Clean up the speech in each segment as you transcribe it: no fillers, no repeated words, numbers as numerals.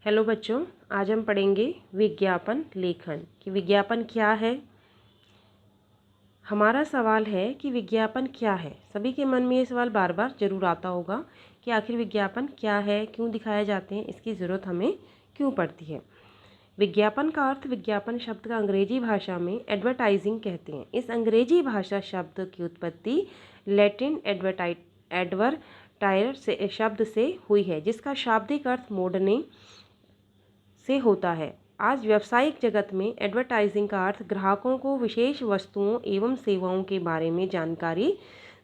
Hello बच्चों, आज हम पढ़ेंगे विज्ञापन लेखन कि विज्ञापन क्या है। हमारा सवाल है कि विज्ञापन क्या है। सभी के मन में ये सवाल बार बार जरूर आता होगा कि आखिर विज्ञापन क्या है, क्यों दिखाए जाते हैं, इसकी ज़रूरत हमें क्यों पड़ती है। विज्ञापन का अर्थ विज्ञापन शब्द का अंग्रेजी भाषा में एडवर्टाइजिंग कहते हैं। इस अंग्रेजी भाषा शब्द की उत्पत्ति लैटिन एडवर्टायर से शब्द से हुई है, जिसका शाब्दिक अर्थ मोड़ने से होता है। आज व्यावसायिक जगत में एडवर्टाइजिंग का अर्थ ग्राहकों को विशेष वस्तुओं एवं सेवाओं के बारे में जानकारी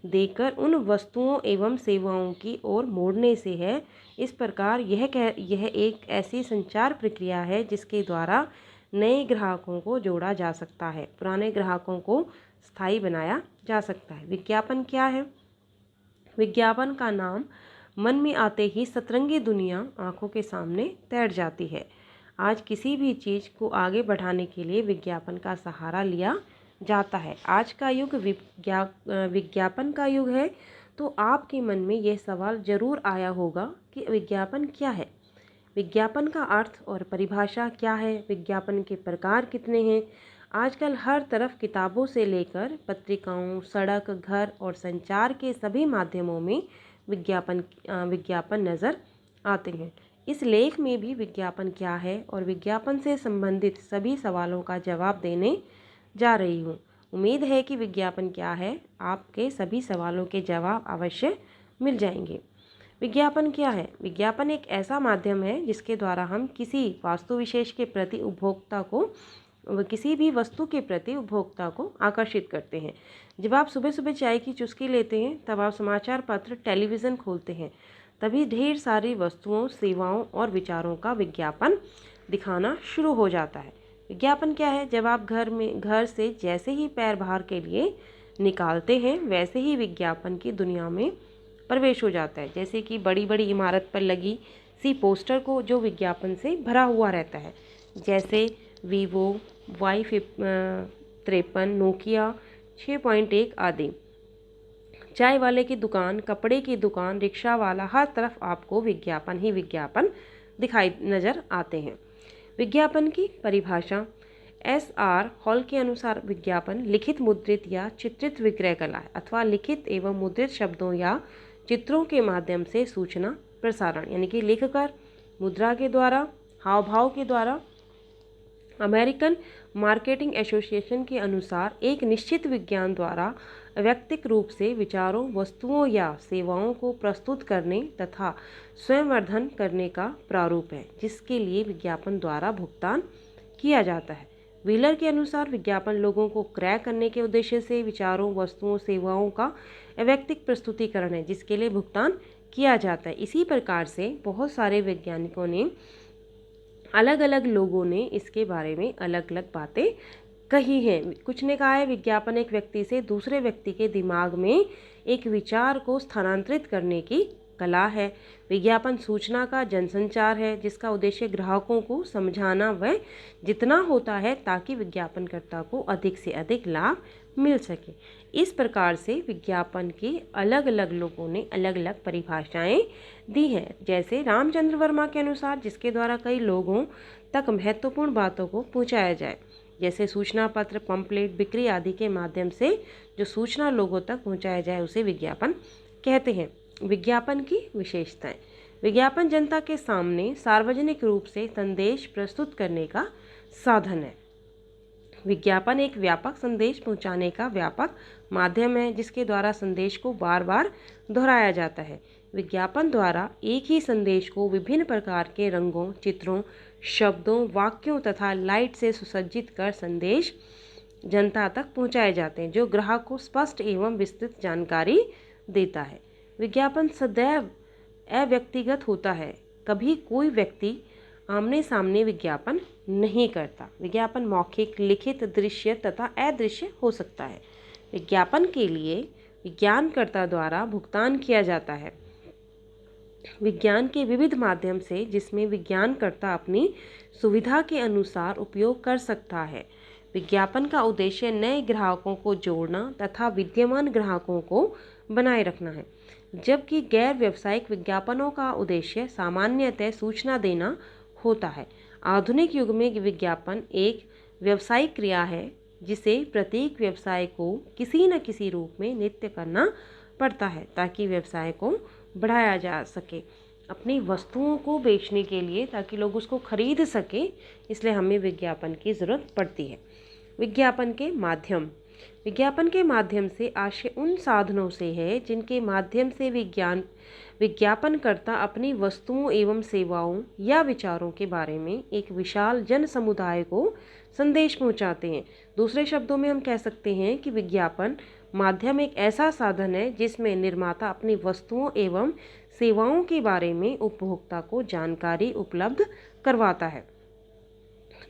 देकर उन वस्तुओं एवं सेवाओं की ओर मोड़ने से है। इस प्रकार यह एक ऐसी संचार प्रक्रिया है जिसके द्वारा नए ग्राहकों को जोड़ा जा सकता है, पुराने ग्राहकों को स्थायी बनाया जा सकता है। विज्ञापन क्या है? विज्ञापन का नाम मन में आते ही सतरंगी दुनिया आंखों के सामने तैर जाती है। आज किसी भी चीज़ को आगे बढ़ाने के लिए विज्ञापन का सहारा लिया जाता है। आज का युग विज्ञापन का युग है। तो आपके मन में यह सवाल जरूर आया होगा कि विज्ञापन क्या है, विज्ञापन का अर्थ और परिभाषा क्या है, विज्ञापन के प्रकार कितने हैं। आजकल हर तरफ किताबों से लेकर पत्रिकाओं, सड़क, घर और संचार के सभी माध्यमों में विज्ञापन नज़र आते हैं। इस लेख में भी विज्ञापन क्या है और विज्ञापन से संबंधित सभी सवालों का जवाब देने जा रही हूँ। उम्मीद है कि विज्ञापन क्या है, आपके सभी सवालों के जवाब अवश्य मिल जाएंगे। विज्ञापन क्या है? विज्ञापन एक ऐसा माध्यम है जिसके द्वारा हम किसी वास्तु विशेष के प्रति उपभोक्ता को किसी भी वस्तु के प्रति उपभोक्ता को आकर्षित करते हैं। जब आप सुबह सुबह चाय की चुस्की लेते हैं, तब आप समाचार पत्र, टेलीविज़न खोलते हैं, तभी ढेर सारी वस्तुओं, सेवाओं और विचारों का विज्ञापन दिखाना शुरू हो जाता है। विज्ञापन क्या है? जब आप घर से जैसे ही पैर बाहर के लिए निकालते हैं, वैसे ही विज्ञापन की दुनिया में प्रवेश हो जाता है। जैसे कि बड़ी बड़ी इमारत पर लगी सी पोस्टर को जो विज्ञापन से भरा हुआ रहता है, जैसे वीवो Y53, नोकिया 6.1 आदि। चाय वाले की दुकान, कपड़े की दुकान, रिक्शा वाला, हर तरफ आपको विज्ञापन ही विज्ञापन दिखाई नजर आते हैं। विज्ञापन की परिभाषा SR हॉल के अनुसार विज्ञापन लिखित, मुद्रित या चित्रित विक्रय कला है अथवा लिखित एवं मुद्रित शब्दों या चित्रों के माध्यम से सूचना प्रसारण, यानी कि लिखकर, मुद्रा के द्वारा, हाव भाव के द्वारा। अमेरिकन मार्केटिंग एसोसिएशन के अनुसार एक निश्चित विज्ञान द्वारा व्यक्तिक रूप से विचारों, वस्तुओं या सेवाओं को प्रस्तुत करने तथा स्वयंवर्धन करने का प्रारूप है, जिसके लिए विज्ञापन द्वारा भुगतान किया जाता है। व्हीलर के अनुसार विज्ञापन लोगों को क्रय करने के उद्देश्य से विचारों, वस्तुओं, सेवाओं का व्यक्तिक प्रस्तुतिकरण है, जिसके लिए भुगतान किया जाता है। इसी प्रकार से बहुत सारे वैज्ञानिकों ने, अलग अलग लोगों ने इसके बारे में अलग अलग बातें कही हैं। कुछ ने कहा है विज्ञापन एक व्यक्ति से दूसरे व्यक्ति के दिमाग में एक विचार को स्थानांतरित करने की कला है। विज्ञापन सूचना का जनसंचार है, जिसका उद्देश्य ग्राहकों को समझाना व जितना होता है ताकि विज्ञापनकर्ता को अधिक से अधिक लाभ मिल सके। इस प्रकार से विज्ञापन की अलग अलग लोगों ने अलग अलग परिभाषाएं दी हैं। जैसे रामचंद्र वर्मा के अनुसार, जिसके द्वारा कई लोगों तक महत्वपूर्ण बातों को पहुंचाया जाए, जैसे सूचना पत्र, पंपलेट, बिक्री आदि के माध्यम से जो सूचना लोगों तक पहुंचाया जाए, उसे विज्ञापन कहते हैं। विज्ञापन की विशेषताएं। विज्ञापन जनता के सामने सार्वजनिक रूप से संदेश प्रस्तुत करने का साधन है। विज्ञापन एक व्यापक संदेश पहुंचाने का व्यापक माध्यम है, जिसके द्वारा संदेश को बार बार दोहराया जाता है। विज्ञापन द्वारा एक ही संदेश को विभिन्न प्रकार के रंगों, चित्रों, शब्दों, वाक्यों तथा लाइट से सुसज्जित कर संदेश जनता तक पहुंचाए जाते हैं, जो ग्राहक को स्पष्ट एवं विस्तृत जानकारी देता है। विज्ञापन सदैव अव्यक्तिगत होता है। कभी कोई व्यक्ति आमने सामने विज्ञापन नहीं करता। विज्ञापन मौखिक, लिखित, दृश्य तथा अदृश्य हो सकता है। विज्ञापन के लिए विज्ञानकर्ता द्वारा भुगतान किया जाता है। विज्ञान के विविध माध्यम से, जिसमें विज्ञानकर्ता अपनी सुविधा के अनुसार उपयोग कर सकता है। विज्ञापन का उद्देश्य नए ग्राहकों को जोड़ना तथा विद्यमान ग्राहकों को बनाए रखना है, जबकि गैर व्यावसायिक विज्ञापनों का उद्देश्य सामान्यतः सूचना देना होता है। आधुनिक युग में विज्ञापन एक व्यावसायिक क्रिया है जिसे प्रत्येक व्यवसाय को किसी न किसी रूप में नित्य करना पड़ता है ताकि व्यवसाय को बढ़ाया जा सके, अपनी वस्तुओं को बेचने के लिए, ताकि लोग उसको खरीद सके। इसलिए हमें विज्ञापन की ज़रूरत पड़ती है। विज्ञापन के माध्यम। विज्ञापन के माध्यम से आशय उन साधनों से है जिनके माध्यम से विज्ञापनकर्ता अपनी वस्तुओं एवं सेवाओं या विचारों के बारे में एक विशाल जन समुदाय को संदेश पहुंचाते हैं। दूसरे शब्दों में हम कह सकते हैं कि विज्ञापन माध्यम एक ऐसा साधन है जिसमें निर्माता अपनी वस्तुओं एवं सेवाओं के बारे में उपभोक्ता को जानकारी उपलब्ध करवाता है।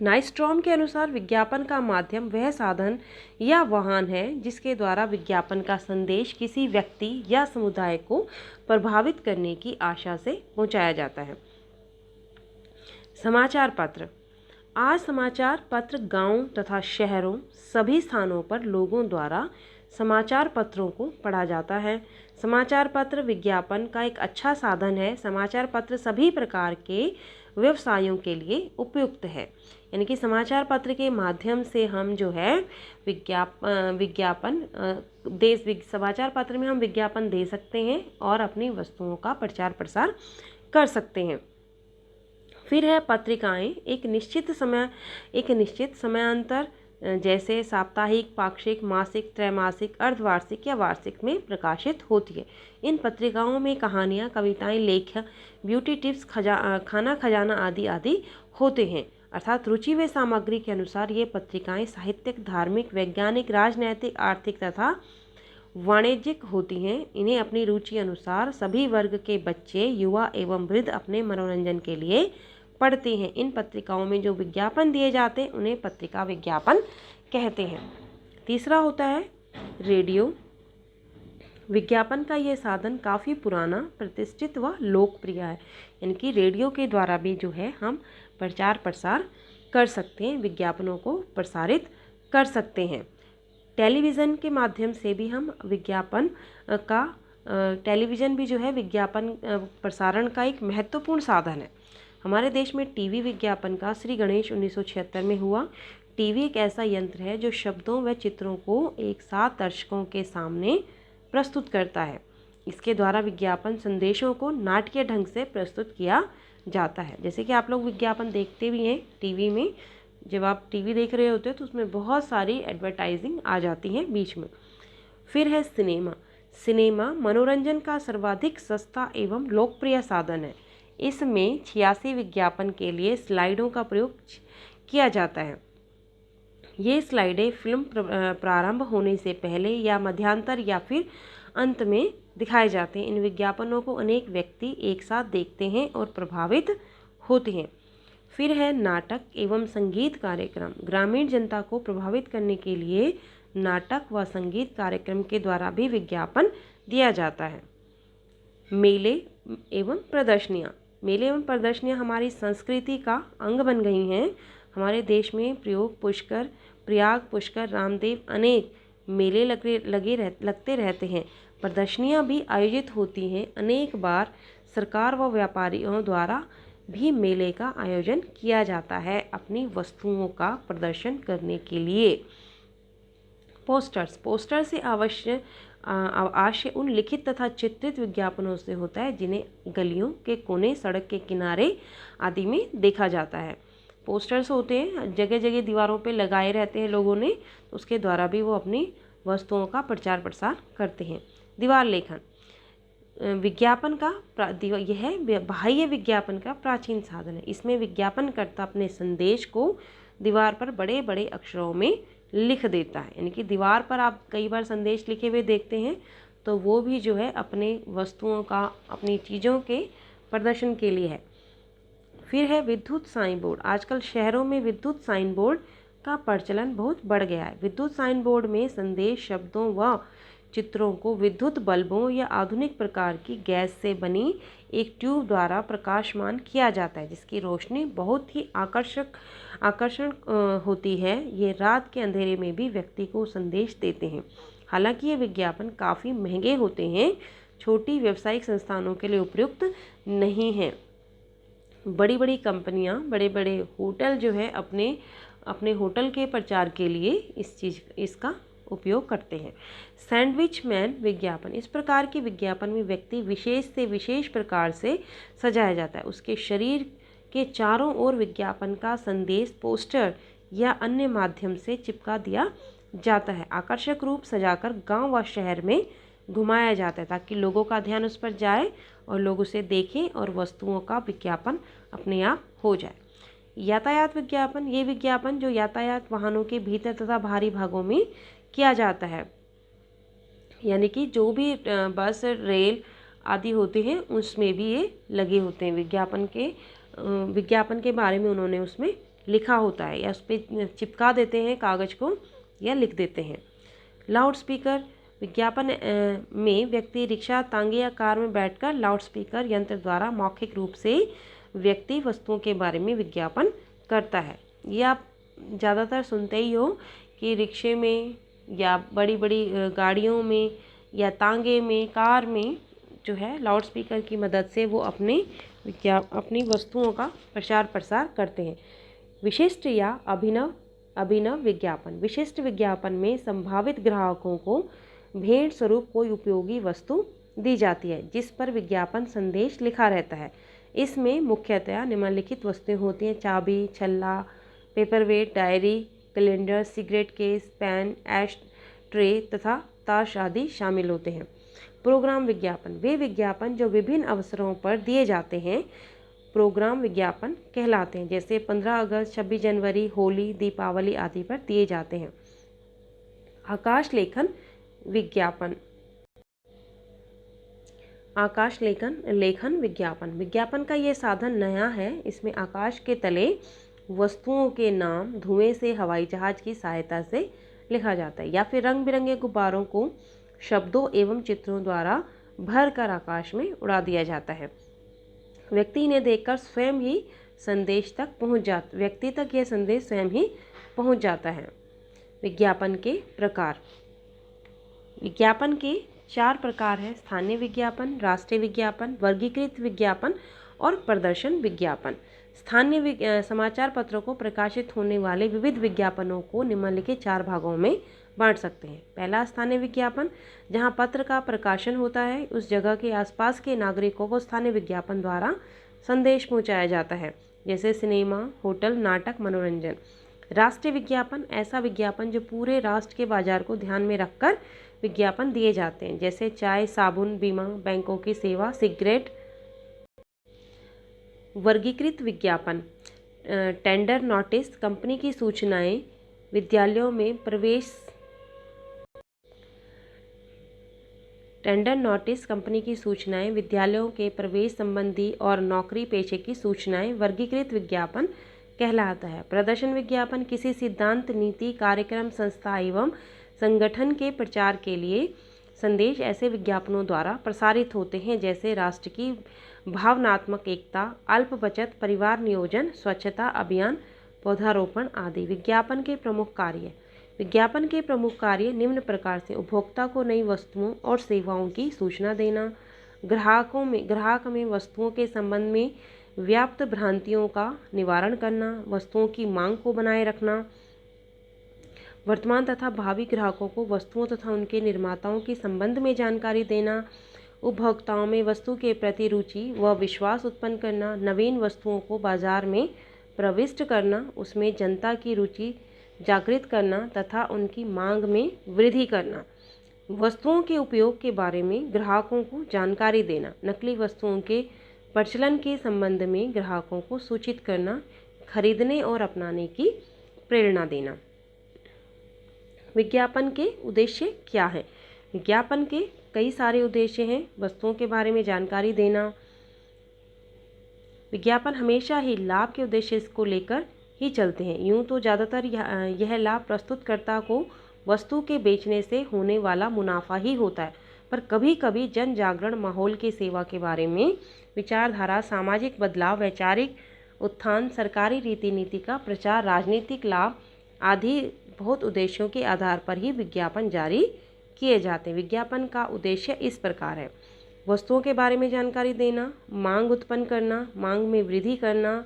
नाइस्ट्रॉम के अनुसार विज्ञापन का माध्यम वह साधन या वाहन है जिसके द्वारा विज्ञापन का संदेश किसी व्यक्ति या समुदाय को प्रभावित करने की आशा से पहुंचाया जाता है। समाचार पत्र। आज समाचार पत्र गांवों तथा शहरों सभी स्थानों पर लोगों द्वारा समाचार पत्रों को पढ़ा जाता है। समाचार पत्र विज्ञापन का एक अच्छा साधन है। समाचार पत्र सभी प्रकार के व्यवसायों के लिए उपयुक्त है। यानी कि समाचार पत्र के माध्यम से हम जो है समाचार पत्र में हम विज्ञापन दे सकते हैं और अपनी वस्तुओं का प्रचार प्रसार कर सकते हैं। फिर है पत्रिकाएं एक निश्चित समयांतर जैसे साप्ताहिक, पाक्षिक, मासिक, त्रैमासिक, अर्धवार्षिक या वार्षिक में प्रकाशित होती है। इन पत्रिकाओं में कहानियाँ, कविताएं, लेख, ब्यूटी टिप्स, खाना खजाना आदि होते हैं। अर्थात रुचि व सामग्री के अनुसार ये पत्रिकाएं साहित्यिक, धार्मिक, वैज्ञानिक, राजनैतिक, आर्थिक तथा वाणिज्यिक होती हैं। इन्हें अपनी रुचि अनुसार सभी वर्ग के बच्चे, युवा एवं वृद्ध अपने मनोरंजन के लिए पढ़ते हैं। इन पत्रिकाओं में जो विज्ञापन दिए जाते हैं उन्हें पत्रिका विज्ञापन कहते हैं। तीसरा होता है रेडियो। विज्ञापन का ये साधन काफ़ी पुराना, प्रतिष्ठित व लोकप्रिय है। यानी कि रेडियो के द्वारा भी जो है हम प्रचार प्रसार कर सकते हैं, विज्ञापनों को प्रसारित कर सकते हैं। टेलीविज़न के माध्यम से भी हम टेलीविज़न भी जो है विज्ञापन प्रसारण का एक महत्वपूर्ण साधन है। हमारे देश में टीवी विज्ञापन का श्री गणेश 1976 में हुआ। टीवी एक ऐसा यंत्र है जो शब्दों व चित्रों को एक साथ दर्शकों के सामने प्रस्तुत करता है। इसके द्वारा विज्ञापन संदेशों को नाटकीय ढंग से प्रस्तुत किया जाता है। जैसे कि आप लोग विज्ञापन देखते भी हैं टीवी में, जब आप टीवी देख रहे होते हैं तो उसमें बहुत सारी एडवर्टाइजिंग आ जाती हैं बीच में। फिर है सिनेमा। सिनेमा मनोरंजन का सर्वाधिक सस्ता एवं लोकप्रिय साधन है। इसमें 86 विज्ञापन के लिए स्लाइडों का प्रयोग किया जाता है। ये स्लाइडें फिल्म प्रारंभ होने से पहले या मध्यांतर या फिर अंत में दिखाए जाते हैं। इन विज्ञापनों को अनेक व्यक्ति एक साथ देखते हैं और प्रभावित होते हैं। फिर है नाटक एवं संगीत कार्यक्रम। ग्रामीण जनता को प्रभावित करने के लिए नाटक व संगीत कार्यक्रम के द्वारा भी विज्ञापन दिया जाता है। मेले एवं प्रदर्शनियाँ। मेले एवं प्रदर्शनियाँ हमारी संस्कृति का अंग बन गई हैं। हमारे देश में प्रयाग, पुष्कर, रामदेव अनेक मेले लगते रहते हैं। प्रदर्शनियाँ भी आयोजित होती हैं। अनेक बार सरकार व व्यापारियों द्वारा भी मेले का आयोजन किया जाता है अपनी वस्तुओं का प्रदर्शन करने के लिए। पोस्टर से आशय उन लिखित तथा चित्रित विज्ञापनों से होता है जिन्हें गलियों के कोने, सड़क के किनारे आदि में देखा जाता है। पोस्टर्स होते हैं, जगह जगह दीवारों पे लगाए रहते हैं लोगों ने, तो उसके द्वारा भी वो अपनी वस्तुओं का प्रचार प्रसार करते हैं। दीवार लेखन विज्ञापन का यह बाह्य विज्ञापन का प्राचीन साधन है। इसमें विज्ञापनकर्ता अपने संदेश को दीवार पर बड़े बड़े अक्षरों में लिख देता है। यानी कि दीवार पर आप कई बार संदेश लिखे हुए देखते हैं, तो वो भी जो है अपने वस्तुओं का, अपनी चीज़ों के प्रदर्शन के लिए है। फिर है विद्युत साइन बोर्ड। आजकल शहरों में विद्युत साइन बोर्ड का प्रचलन बहुत बढ़ गया है। विद्युत साइन बोर्ड में संदेश, शब्दों व चित्रों को विद्युत बल्बों या आधुनिक प्रकार की गैस से बनी एक ट्यूब द्वारा प्रकाशमान किया जाता है, जिसकी रोशनी बहुत ही आकर्षण होती है। ये रात के अंधेरे में भी व्यक्ति को संदेश देते हैं। हालांकि ये विज्ञापन काफ़ी महंगे होते हैं, छोटी व्यावसायिक संस्थानों के लिए उपयुक्त नहीं हैं। बड़ी बड़ी कंपनियां, बड़े बड़े होटल जो है अपने अपने होटल के प्रचार के लिए इसका उपयोग करते हैं। सैंडविच मैन विज्ञापन, इस प्रकार के विज्ञापन में व्यक्ति विशेष से विशेष प्रकार से सजाया जाता है। उसके शरीर के चारों ओर विज्ञापन का संदेश पोस्टर या अन्य माध्यम से चिपका दिया जाता है। आकर्षक रूप सजाकर गांव व शहर में घुमाया जाता है ताकि लोगों का ध्यान उस पर जाए और लोग उसे देखें और वस्तुओं का विज्ञापन अपने आप हो जाए। यातायात विज्ञापन, ये विज्ञापन जो यातायात वाहनों के भीतर तथा बाहरी भागों में किया जाता है, यानी कि जो भी बस, रेल आदि होते हैं उसमें भी ये लगे होते हैं। विज्ञापन के बारे में उन्होंने उसमें लिखा होता है या उस पर चिपका देते हैं कागज़ को या लिख देते हैं। लाउड स्पीकर विज्ञापन में व्यक्ति रिक्शा, तांगे या कार में बैठकर लाउड स्पीकर यंत्र द्वारा मौखिक रूप से व्यक्ति वस्तुओं के बारे में विज्ञापन करता है। ये आप ज़्यादातर सुनते ही हो कि रिक्शे में या बड़ी बड़ी गाड़ियों में या तांगे में, कार में जो है लाउड स्पीकर की मदद से वो अपनी वस्तुओं का प्रचार प्रसार करते हैं। विशिष्ट या अभिनव विज्ञापन, विशिष्ट विज्ञापन में संभावित ग्राहकों को भेंट स्वरूप कोई उपयोगी वस्तु दी जाती है जिस पर विज्ञापन संदेश लिखा रहता है। इसमें मुख्यतया निम्नलिखित वस्तुएं होती हैं: चाबी, छल्ला, paperweight, diary, calendar, cigarette case, pen, ashtray तथा ताश आदि शामिल होते हैं। प्रोग्राम विज्ञापन, वे विज्ञापन जो विभिन्न अवसरों पर दिए जाते हैं प्रोग्राम विज्ञापन कहलाते हैं, जैसे 15 अगस्त, 26 जनवरी, होली, दीपावली आदि पर दिए जाते हैं। आकाश लेखन विज्ञापन, आकाश लेखन विज्ञापन, विज्ञापन का ये साधन नया है। इसमें आकाश के तले वस्तुओं के नाम धुएं से हवाई जहाज की सहायता से लिखा जाता है या फिर रंग बिरंगे गुब्बारों को शब्दों एवं चित्रों द्वारा भर कर आकाश में उड़ा दिया जाता है। व्यक्ति ने देखकर स्वयं ही संदेश तक व्यक्ति तक यह संदेश स्वयं ही पहुंच जाता है। विज्ञापन के प्रकार, विज्ञापन के 4 प्रकार हैं: स्थानीय विज्ञापन, राष्ट्रीय विज्ञापन, वर्गीकृत विज्ञापन और प्रदर्शन विज्ञापन। स्थानीय समाचार पत्रों को प्रकाशित होने वाले विविध विज्ञापनों को निम्नलिखित 4 भागों में बांट सकते हैं। पहला, स्थानीय विज्ञापन, जहां पत्र का प्रकाशन होता है, उस जगह के आसपास के नागरिकों को स्थानीय विज्ञापन द्वारा संदेश पहुंचाया जाता है, जैसे सिनेमा, होटल, नाटक, मनोरंजन। राष्ट्रीय विज्ञापन, ऐसा विज्ञापन जो पूरे राष्ट्र के बाजार को ध्यान में रखकर विज्ञापन दिए जाते हैं, जैसे चाय, साबुन, बीमा, बैंकों की सेवा, सिगरेट। वर्गीकृत विज्ञापन, टेंडर नोटिस, कंपनी की सूचनाएं विद्यालयों में प्रवेश टेंडर नोटिस, कंपनी की सूचनाएं विद्यालयों के प्रवेश संबंधी और नौकरी पेशे की सूचनाएं वर्गीकृत विज्ञापन कहलाता है। प्रदर्शन विज्ञापन, किसी सिद्धांत, नीति, कार्यक्रम, संस्था एवं संगठन के प्रचार के लिए संदेश ऐसे विज्ञापनों द्वारा प्रसारित होते हैं, जैसे राष्ट्र की भावनात्मक एकता, अल्प बचत, परिवार नियोजन, स्वच्छता अभियान, पौधारोपण आदि। विज्ञापन के प्रमुख कार्य, विज्ञापन के प्रमुख कार्य निम्न प्रकार से: उपभोक्ता को नई वस्तुओं और सेवाओं की सूचना देना, ग्राहक में वस्तुओं के संबंध में व्याप्त भ्रांतियों का निवारण करना, वस्तुओं की मांग को बनाए रखना, वर्तमान तथा भावी ग्राहकों को वस्तुओं तथा उनके निर्माताओं के संबंध में जानकारी देना, उपभोक्ताओं में वस्तु के प्रति रुचि व विश्वास उत्पन्न करना, नवीन वस्तुओं को बाजार में प्रविष्ट करना, उसमें जनता की रुचि जागृत करना तथा उनकी मांग में वृद्धि करना, वस्तुओं के उपयोग के बारे में ग्राहकों को जानकारी देना, नकली वस्तुओं के प्रचलन के संबंध में ग्राहकों को सूचित करना, खरीदने और अपनाने की प्रेरणा देना। विज्ञापन के उद्देश्य क्या है? विज्ञापन के कई सारे उद्देश्य हैं। वस्तुओं के बारे में जानकारी देना, विज्ञापन हमेशा ही लाभ के उद्देश्य को लेकर ही चलते हैं। यूँ तो ज़्यादातर यह लाभ प्रस्तुतकर्ता को वस्तु के बेचने से होने वाला मुनाफा ही होता है, पर कभी कभी जन जागरण, माहौल की सेवा के बारे में विचारधारा, सामाजिक बदलाव, वैचारिक उत्थान, सरकारी रीति नीति का प्रचार, राजनीतिक लाभ आदि बहुत उद्देश्यों के आधार पर ही विज्ञापन जारी किए जाते हैं। विज्ञापन का उद्देश्य इस प्रकार है: वस्तुओं के बारे में जानकारी देना, मांग उत्पन्न करना, मांग में वृद्धि करना,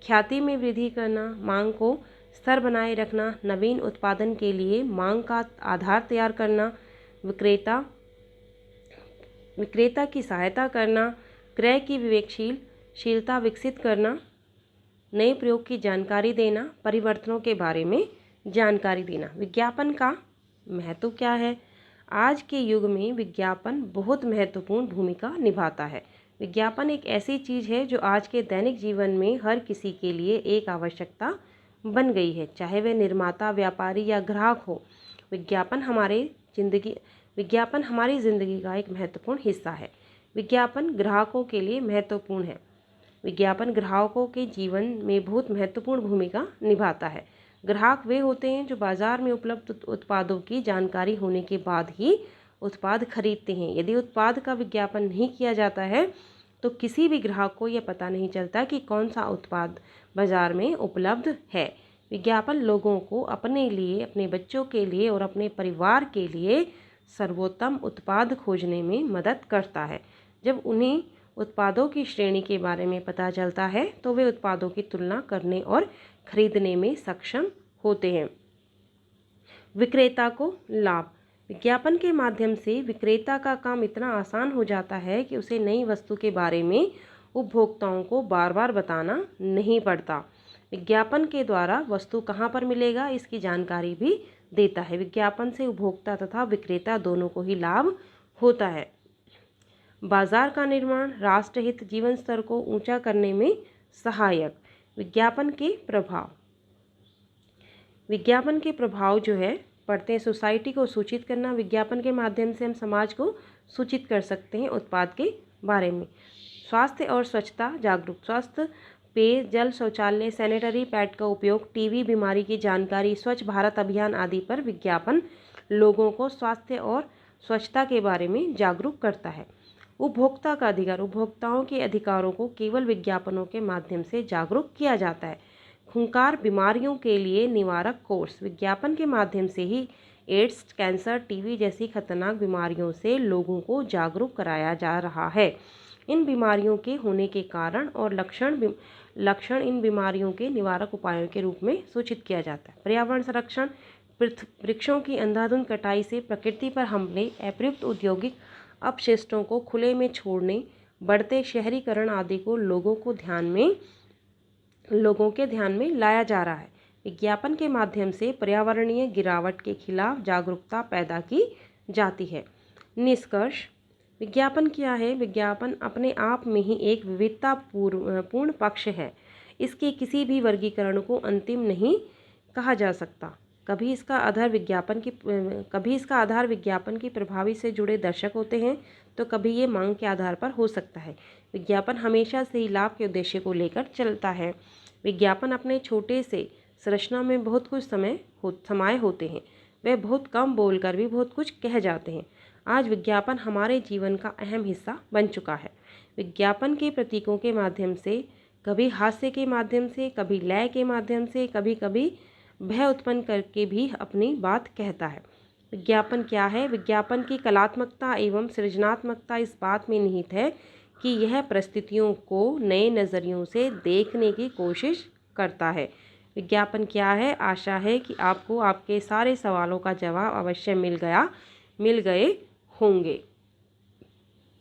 ख्याति में वृद्धि करना, मांग को स्थिर बनाए रखना, नवीन उत्पादन के लिए मांग का आधार तैयार करना, विक्रेता की सहायता करना, क्रय की विवेकशीलता विकसित करना, नए प्रयोग की जानकारी देना, परिवर्तनों के बारे में जानकारी देना। विज्ञापन का महत्व क्या है? आज के युग में विज्ञापन बहुत महत्वपूर्ण भूमिका निभाता है। विज्ञापन एक ऐसी चीज़ है जो आज के दैनिक जीवन में हर किसी के लिए एक आवश्यकता बन गई है, चाहे वह निर्माता, व्यापारी या ग्राहक हो। विज्ञापन हमारी ज़िंदगी का एक महत्वपूर्ण हिस्सा है। विज्ञापन ग्राहकों के लिए महत्वपूर्ण है। विज्ञापन ग्राहकों के जीवन में बहुत महत्वपूर्ण भूमिका निभाता है। ग्राहक वे होते हैं जो बाजार में उपलब्ध उत्पादों की जानकारी होने के बाद ही उत्पाद खरीदते हैं। यदि उत्पाद का विज्ञापन नहीं किया जाता है तो किसी भी ग्राहक को यह पता नहीं चलता कि कौन सा उत्पाद बाजार में उपलब्ध है। विज्ञापन लोगों को अपने लिए, अपने बच्चों के लिए और अपने परिवार के लिए सर्वोत्तम उत्पाद खोजने में मदद करता है। जब उन्हें उत्पादों की श्रेणी के बारे में पता चलता है तो वे उत्पादों की तुलना करने और खरीदने में सक्षम होते हैं। विक्रेता को लाभ। विज्ञापन के माध्यम से विक्रेता का काम इतना आसान हो जाता है कि उसे नई वस्तु के बारे में उपभोक्ताओं को बार बार बताना नहीं पड़ता। विज्ञापन के द्वारा वस्तु कहाँ पर मिलेगा इसकी जानकारी भी देता है। विज्ञापन से उपभोक्ता तथा विक्रेता दोनों को ही लाभ होता है। बाजार का निर्माण, राष्ट्रहित, जीवन स्तर को ऊंचा करने में सहायक। विज्ञापन के प्रभाव। विज्ञापन के प्रभाव जो है पढ़ते हैं। सोसाइटी को सूचित करना। विज्ञापन के माध्यम से हम समाज को सूचित कर सकते हैं उत्पाद के बारे में। स्वास्थ्य और स्वच्छता जागरूक। स्वास्थ्य, पेय, जल, शौचालय, सैनिटरी पैड का उपयोग, टीबी बीमारी की जानकारी, स्वच्छ भारत अभियान आदि पर विज्ञापन लोगों को स्वास्थ्य और स्वच्छता के बारे में जागरूक करता है। उपभोक्ता का अधिकार। उपभोक्ताओं के अधिकारों को केवल विज्ञापनों के माध्यम से जागरूक किया जाता है। खूंखार बीमारियों के लिए निवारक कोर्स। विज्ञापन के माध्यम से ही एड्स, कैंसर, टीबी जैसी खतरनाक बीमारियों से लोगों को जागरूक कराया जा रहा है। इन बीमारियों के होने के कारण और लक्षण इन बीमारियों के निवारक उपायों के रूप में सूचित किया जाता है। पर्यावरण संरक्षण। वृक्षों की अंधाधुंध कटाई से प्रकृति पर हमले, अप्रयुक्त औद्योगिक अपशिष्टों को खुले में छोड़ने, बढ़ते शहरीकरण आदि को लोगों के ध्यान में लाया जा रहा है। विज्ञापन के माध्यम से पर्यावरणीय गिरावट के खिलाफ जागरूकता पैदा की जाती है। निष्कर्ष। विज्ञापन क्या है? विज्ञापन अपने आप में ही एक विविधतापूर्ण पक्ष है। इसके किसी भी वर्गीकरण को अंतिम नहीं कहा जा सकता। कभी इसका आधार विज्ञापन की प्रभावी से जुड़े दर्शक होते हैं तो कभी ये मांग के आधार पर हो सकता है। विज्ञापन हमेशा से ही लाभ के उद्देश्य को लेकर चलता है। विज्ञापन अपने छोटे से संरचना में बहुत कुछ समाये होते हैं। वे बहुत कम बोलकर भी बहुत कुछ कह जाते हैं। आज विज्ञापन हमारे जीवन का अहम हिस्सा बन चुका है। विज्ञापन के प्रतीकों के माध्यम से, कभी हास्य के माध्यम से, कभी लय के माध्यम से, कभी कभी भय उत्पन्न करके भी अपनी बात कहता है। विज्ञापन क्या है? विज्ञापन की कलात्मकता एवं सृजनात्मकता इस बात में निहित है कि यह परिस्थितियों को नए नज़रियों से देखने की कोशिश करता है। विज्ञापन क्या है? आशा है कि आपको आपके सारे सवालों का जवाब अवश्य मिल गए होंगे।